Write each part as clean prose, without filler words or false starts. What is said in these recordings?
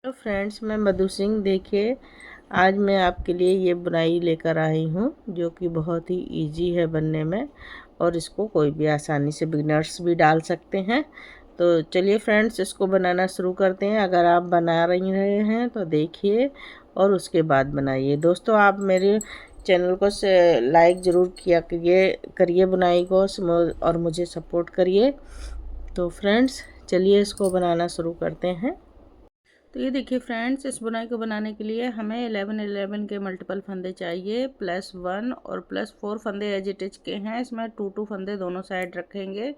तो फ्रेंड्स, मैं मधु सिंह। देखिए, आज मैं आपके लिए ये बुनाई लेकर आई हूँ जो कि बहुत ही इजी है बनने में, और इसको कोई भी आसानी से बिगिनर्स भी डाल सकते हैं। तो चलिए फ्रेंड्स, इसको बनाना शुरू करते हैं। अगर आप बना रहे हैं तो देखिए और उसके बाद बनाइए। दोस्तों, आप मेरे चैनल को से लाइक ज़रूर किया करिए बुनाई को, और मुझे सपोर्ट करिए। तो फ्रेंड्स, चलिए इसको बनाना शुरू करते हैं। तो ये देखिए फ्रेंड्स, इस बुनाई को बनाने के लिए हमें 11 के मल्टीपल फंदे चाहिए, +1 और +4 फंदे एज इट इज के हैं। इसमें 2 फंदे दोनों साइड रखेंगे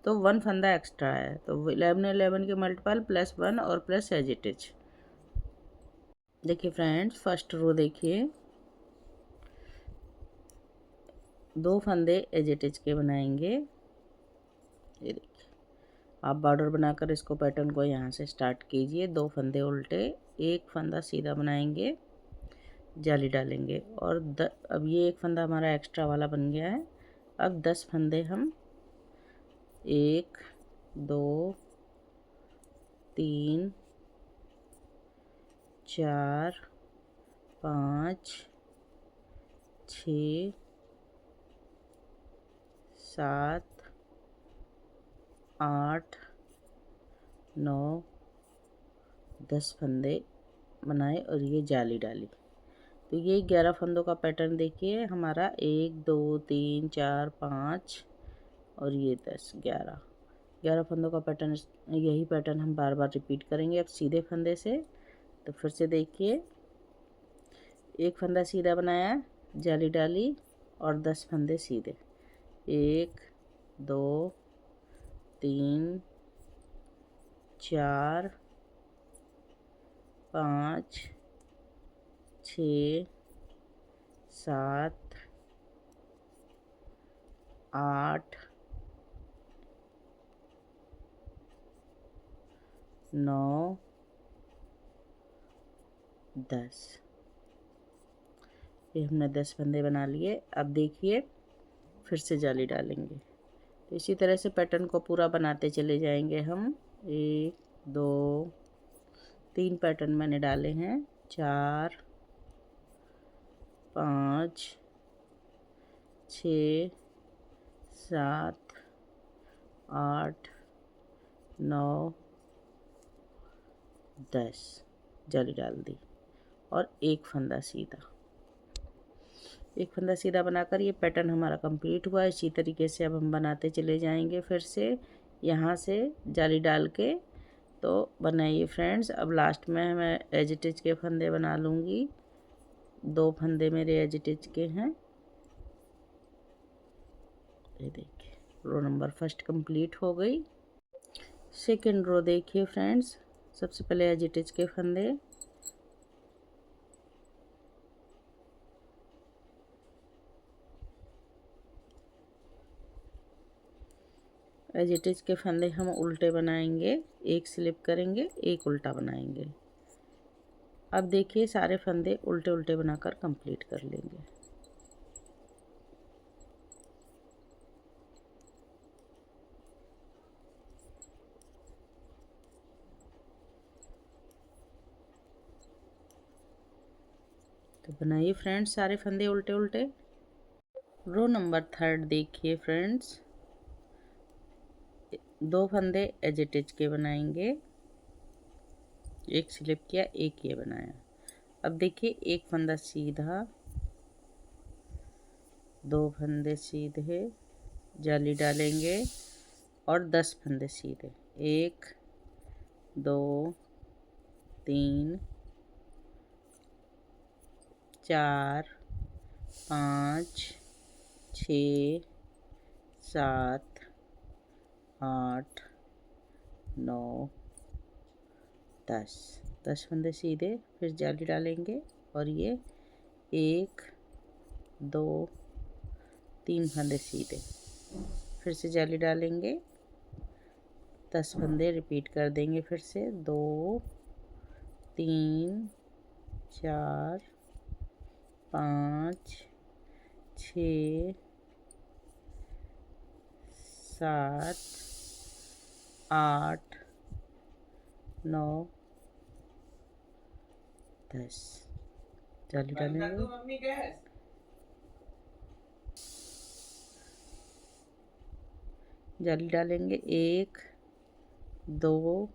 तो 1 फंदा एक्स्ट्रा है। तो 11 के मल्टीपल +1 और प्लस एज इट इज। देखिए फ्रेंड्स, फर्स्ट रो देखिए, 2 फंदे एज इट इज के बनाएंगे। ये देखिए, आप बॉर्डर बनाकर इसको पैटर्न को यहाँ से स्टार्ट कीजिए। 2 फंदे उल्टे, 1 फंदा सीधा बनाएंगे, जाली डालेंगे। और अब ये 1 फंदा हमारा एक्स्ट्रा वाला बन गया है। अब 10 फंदे हम 1 2 3 4 5 6 7 8 9 10 फंदे बनाए और ये जाली डाली। तो ये 11 फंदों का पैटर्न देखिए हमारा, 1 2 3 4 5 और ये 10 11 फंदों का पैटर्न। यही पैटर्न हम बार बार रिपीट करेंगे। अब सीधे फंदे से, तो फिर से देखिए, 1 फंदा सीधा बनाया, जाली डाली और 10 फंदे सीधे। 1 2 3 4 5 6 7 8 9 10। ये हमने 10 फंदे बना लिए। अब देखिए, फिर से जाली डालेंगे। तो इसी तरह से पैटर्न को पूरा बनाते चले जाएंगे हम। 1 2 3 पैटर्न मैंने डाले हैं, 4 5 6 7 8 9 10, जाली डाल दी और 1 फंदा सीधा। 1 फंदा सीधा बनाकर ये पैटर्न हमारा कंप्लीट हुआ। इसी तरीके से अब हम बनाते चले जाएंगे। फिर से यहाँ से जाली डाल के तो बनाइए फ्रेंड्स। अब लास्ट में मैं एज इट इज के फंदे बना लूँगी। 2 फंदे मेरे एज इट इज के हैं। ये देखिए, रो नंबर फर्स्ट कंप्लीट हो गई। सेकेंड रो देखिए फ्रेंड्स, सबसे पहले एज इट इज के फंदे, एज इट इज के फंदे हम उल्टे बनाएंगे, 1 स्लिप करेंगे, 1 उल्टा बनाएंगे। अब देखिए, सारे फंदे उल्टे उल्टे बनाकर कंप्लीट कर लेंगे। तो बनाइए फ्रेंड्स सारे फंदे उल्टे उल्टे। रो नंबर थर्ड देखिए फ्रेंड्स, 2 फंदे एज इट इज के बनाएंगे, 1 स्लिप किया, 1 ये बनाया। अब देखिए, 1 फंदा सीधा, 2 फंदे सीधे, जाली डालेंगे और 10 फंदे सीधे। 1 2 3 4 5 6 7 8 9 10 फंदे सीधे, फिर जाली डालेंगे और ये 1 2 3 फंदे सीधे, फिर से जाली डालेंगे, 10 फंदे रिपीट कर देंगे। फिर से 2 3 4 5 6 7 8 9 10 जाली डालेंगे। जाली डालेंगे 1 2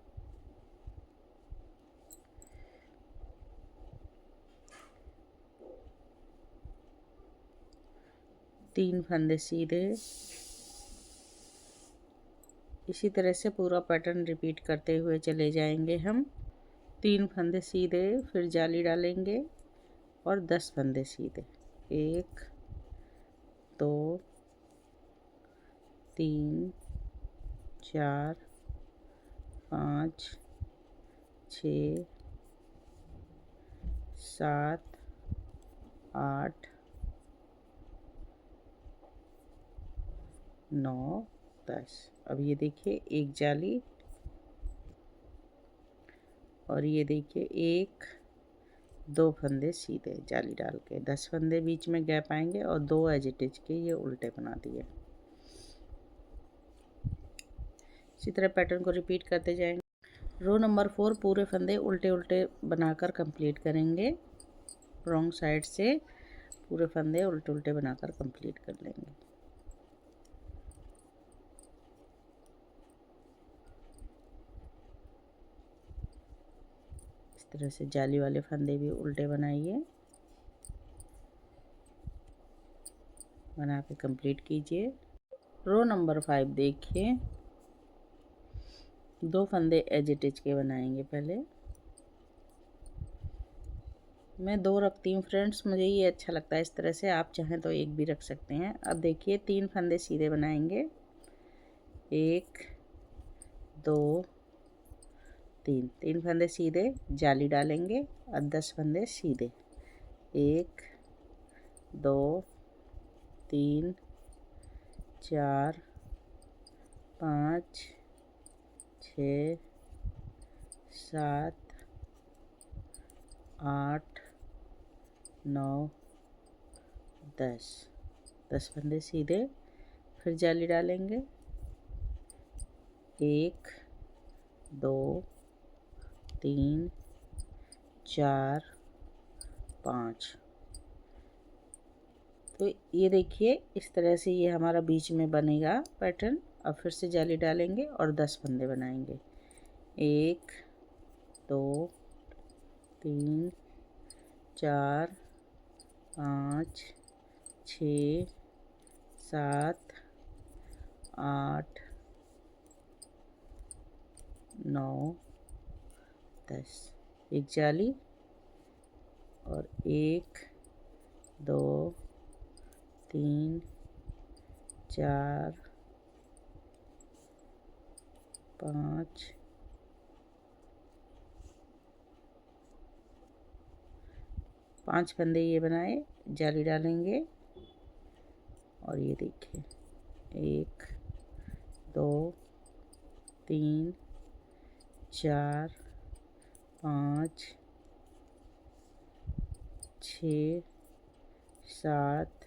3 फंदे सीधे। इसी तरह से पूरा पैटर्न रिपीट करते हुए चले जाएंगे हम। 3 फंदे सीधे, फिर जाली डालेंगे और 10 फंदे सीधे। 1 2 3 4 5 6 7 8 9 10। अब ये देखिए एक जाली, और ये देखिए 1 2 फंदे सीधे जाली डाल के, 10 फंदे बीच में गैप आएंगे और 2 एज इट इज के ये उल्टे बना दिए। इसी तरह पैटर्न को रिपीट करते जाएंगे। रो नंबर 4 पूरे फंदे उल्टे उल्टे बनाकर कंप्लीट करेंगे। रॉन्ग साइड से पूरे फंदे उल्टे उल्टे बनाकर कंप्लीट कर लेंगे। इस तरह से जाली वाले फंदे भी उल्टे बनाइए, बना के कंप्लीट कीजिए। रो नंबर 5 देखिए, 2 फंदे एज इट इज के बनाएंगे। पहले मैं 2 रखती हूँ फ्रेंड्स, मुझे ये अच्छा लगता है इस तरह से, आप चाहें तो 1 भी रख सकते हैं। अब देखिए 3 फंदे सीधे बनाएंगे। 1 2 3 फंदे सीधे, जाली डालेंगे और 10 फंदे सीधे। 1 2 3 4 5 6 7 8 9 10 फंदे सीधे, फिर जाली डालेंगे। 1 2 3 4 5। तो ये देखिए इस तरह से ये हमारा बीच में बनेगा पैटर्न। अब फिर से जाली डालेंगे और 10 फंदे बनाएंगे। 1 2 3 4 5 6 7 8 9 10। एक जाली और 1 2 3 4 5 5 फंदे ये बनाए, जाली डालेंगे और ये देखिए 1 2 3 4 5 6 7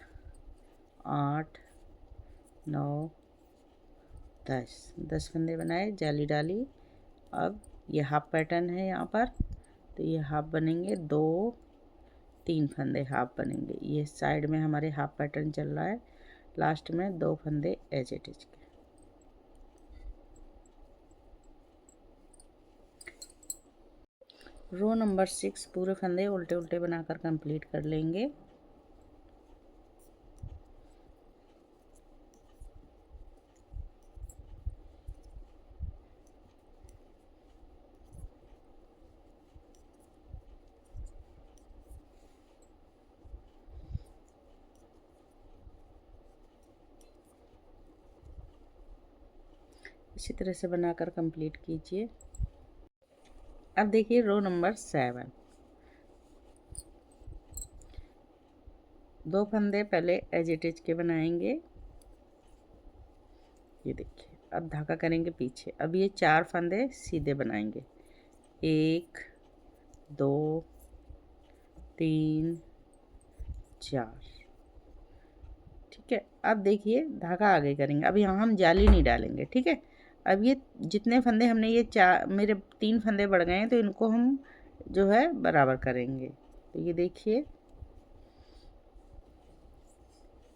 8 9 10 फंदे बनाए, जाली डाली। अब ये हाफ पैटर्न है यहाँ पर, तो ये हाफ बनेंगे। 2 3 फंदे हाफ बनेंगे। ये साइड में हमारे हाफ पैटर्न चल रहा है। लास्ट में 2 फंदे एज इट इज के। रो नंबर 6 पूरे फंदे उल्टे उल्टे बनाकर कंप्लीट कर लेंगे। इसी तरह से बनाकर कंप्लीट कीजिए। अब देखिए रो नंबर 7, 2 फंदे पहले एज इट इज के बनाएंगे। ये देखिए अब धागा करेंगे पीछे। अब ये 4 फंदे सीधे बनाएंगे। 1 2 3 4। ठीक है, अब देखिए धागा आगे करेंगे। अब यहाँ हम जाली नहीं डालेंगे। ठीक है, अब ये जितने फंदे हमने ये 4 मेरे 3 फंदे बढ़ गए हैं, तो इनको हम जो है बराबर करेंगे। तो ये देखिए,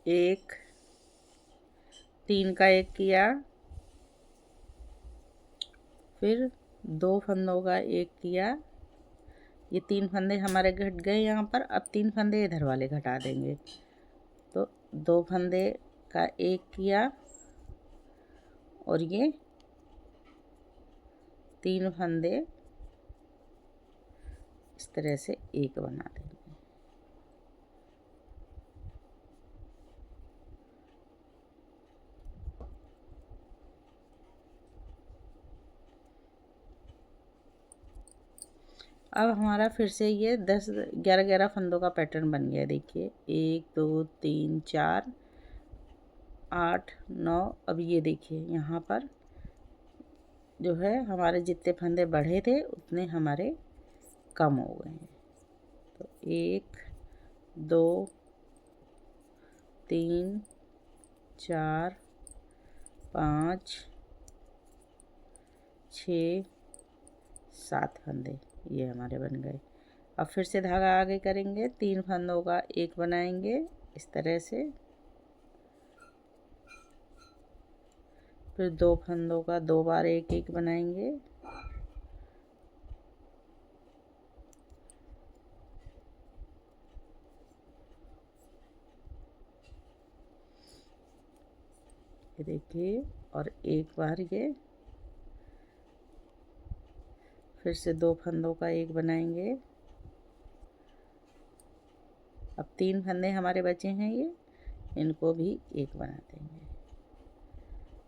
एक, 3 का एक किया, फिर 2 फंदों का एक किया। ये 3 फंदे हमारे घट गए यहाँ पर। अब 3 फंदे इधर वाले घटा देंगे। तो 2 फंदे का एक किया और ये 3 फंदे इस तरह से एक बना देंगे। अब हमारा फिर से ये 10 11 फंदों का पैटर्न बन गया। देखिए, 1 2 3 4 8 9। अब ये देखिए, यहाँ पर जो है हमारे जितने फंदे बढ़े थे उतने हमारे कम हो गए हैं। तो 1 2 3 4 5 6 7 फंदे ये हमारे बन गए। अब फिर से धागा आगे करेंगे, 3 फंदों का एक बनाएंगे इस तरह से, फिर 2 फंदों का 2 बार एक एक बनाएंगे, ये देखिए, और एक बार ये, फिर से 2 फंदों का एक बनाएंगे। अब 3 फंदे हमारे बचे हैं, ये इनको भी एक बना देंगे।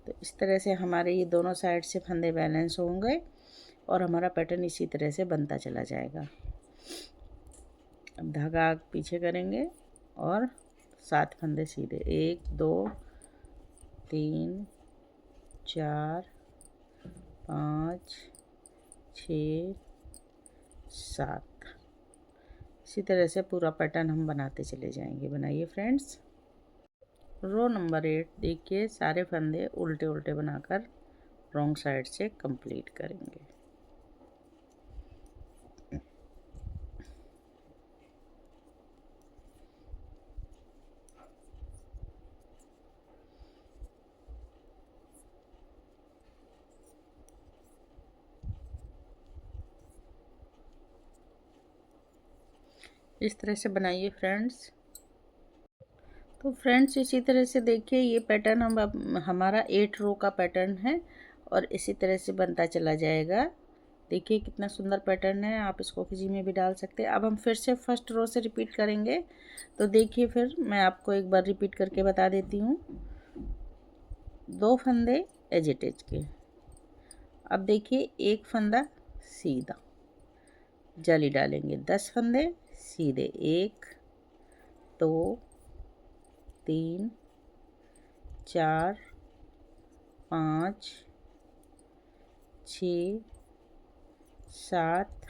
तो इस तरह से हमारे ये दोनों साइड से फंदे बैलेंस होंगे और हमारा पैटर्न इसी तरह से बनता चला जाएगा। अब धागा पीछे करेंगे और 7 फंदे सीधे, 1 2 3 4 5 6 7। इसी तरह से पूरा पैटर्न हम बनाते चले जाएंगे। बनाइए फ्रेंड्स। रो नंबर 8 देखिए, सारे फंदे उल्टे उल्टे बनाकर रॉन्ग साइड से कंप्लीट करेंगे। इस तरह से बनाइए फ्रेंड्स। तो फ्रेंड्स इसी तरह से देखिए, ये पैटर्न हमारा 8 रो का पैटर्न है और इसी तरह से बनता चला जाएगा। देखिए कितना सुंदर पैटर्न है, आप इसको किसी में भी डाल सकते हैं। अब हम फिर से फर्स्ट रो से रिपीट करेंगे। तो देखिए, फिर मैं आपको एक बार रिपीट करके बता देती हूँ। 2 फंदे एज इट इज के। अब देखिए, एक फंदा सीधा, जाली डालेंगे, 10 फंदे सीधे, 1 2 3 4 5 6 7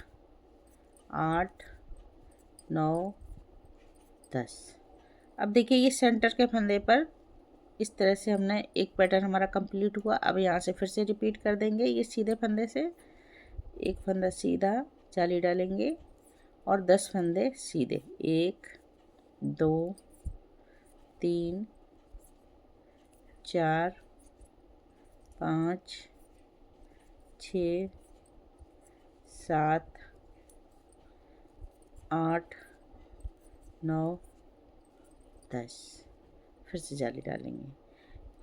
8 9 10। अब देखिए, ये सेंटर के फंदे पर इस तरह से हमने एक पैटर्न हमारा कंप्लीट हुआ। अब यहाँ से फिर से रिपीट कर देंगे। ये सीधे फंदे से एक फंदा सीधा, जाली डालेंगे और 10 फंदे सीधे, 1 2 3 4 5 6 7 8 9 10। फिर से जाली डालेंगे,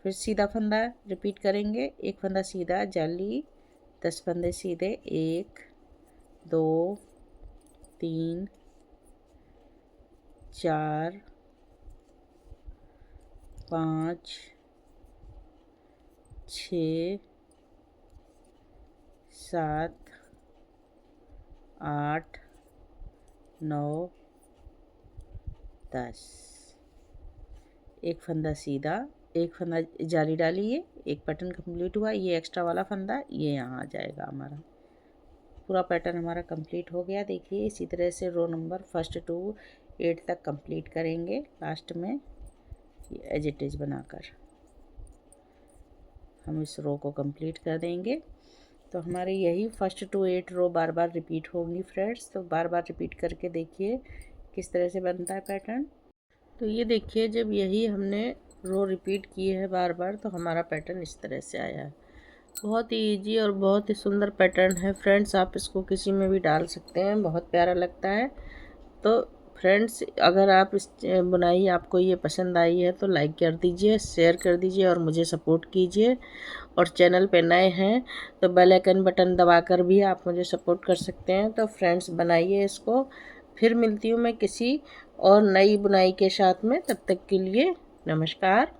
फिर सीधा फंदा रिपीट करेंगे, एक फंदा सीधा, जाली, 10 फंदे सीधे, 1 2 3 4 5 6 7 8 9 10। एक फंदा सीधा, एक फंदा जाली डालिए, एक पैटर्न कंप्लीट हुआ। ये एक्स्ट्रा वाला फंदा ये यहाँ आ जाएगा। हमारा पूरा पैटर्न हमारा कंप्लीट हो गया। देखिए, इसी तरह से रो नंबर फर्स्ट टू 8 तक कंप्लीट करेंगे। लास्ट में ये एज इट इज बनाकर हम इस रो को कंप्लीट कर देंगे। तो हमारे यही फर्स्ट टू 8 रो बार बार रिपीट होंगी फ्रेंड्स। तो बार बार रिपीट करके देखिए किस तरह से बनता है पैटर्न। तो ये देखिए जब यही हमने रो रिपीट की है बार बार तो हमारा पैटर्न इस तरह से आया है। बहुत ही इजी और बहुत ही सुंदर पैटर्न है फ्रेंड्स। आप इसको किसी में भी डाल सकते हैं, बहुत प्यारा लगता है। तो फ्रेंड्स अगर आप इस बुनाई आपको ये पसंद आई है तो लाइक कर दीजिए, शेयर कर दीजिए और मुझे सपोर्ट कीजिए। और चैनल पे नए हैं तो बेल आइकन बटन दबाकर भी आप मुझे सपोर्ट कर सकते हैं। तो फ्रेंड्स बनाइए इसको। फिर मिलती हूँ मैं किसी और नई बुनाई के साथ में। तब तक के लिए नमस्कार।